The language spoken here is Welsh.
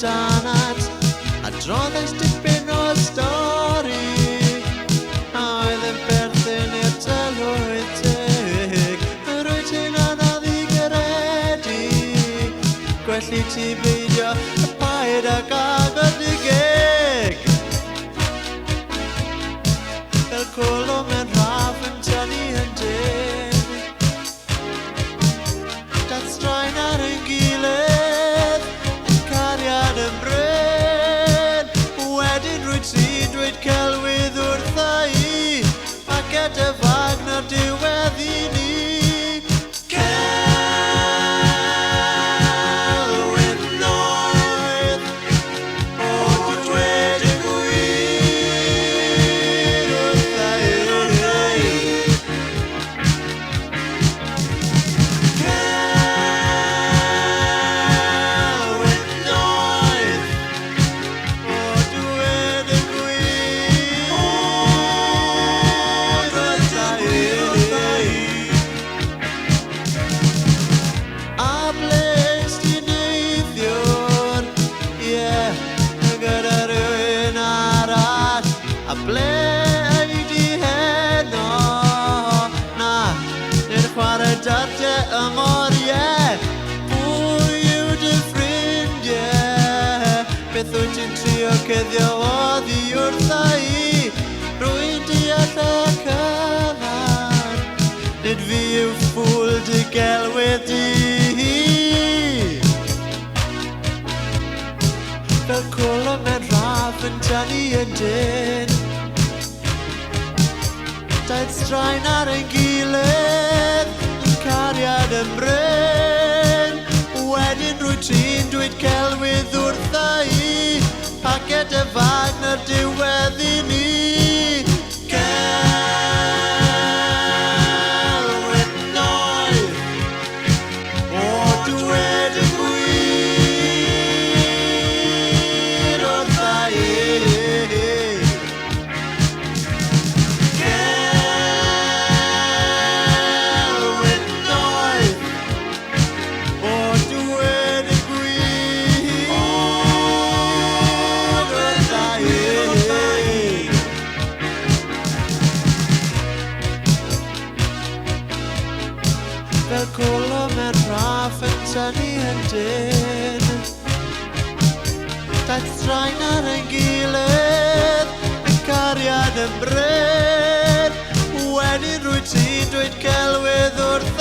danat a droddais dipyn o stori a oedd yn perthyn i'r Celwydd teg. Rwyt ti'n anodd i garedig, gwell i ti beidio y paid ag agor dy geg. Fel colwm yn rhaff yn tynnu yn dyn, dat straen ar ein gilydd, cariad yn bryn. Wedyn rwyt ti'n dweud celwydd wrtha i, ac gyda fag na'r diwedd i ni. Celwydd Noeth, o dweud y gwir wrtha i. Celwydd Noeth, o dweud y gwir wrtha i. A bles di neithiwr, ie, gyda rhywun arall. A ble ei di heno, na, nid chwarae dardiau y mor, ie. Pwy yw dy ffrindiau? Beth wyt ti'n trio cuddio oddi wrtha i? Rwy'n deall y cyfan, nid fi yw ffwl dy gelwydd di. Fel colwm yn rhaff yn tynnu yn dyn, daeth straen ar ein gilydd, yn cariad yn bryn. Wedyn rwyt ti'n dweud celwydd wrtha i, ac gyda fag na'r diwedd i ni. Celwydd Noeth, o dweud y gwir wrtha i. Celwydd Noeth, o dweud y gwir wrtha i. Fel colwm yn rhaff yn tynnu yn dyn, daeth straen ar ein gilydd, yn cariad yn bryn. Wedyn rwyt ti'n dweud celwydd wrtha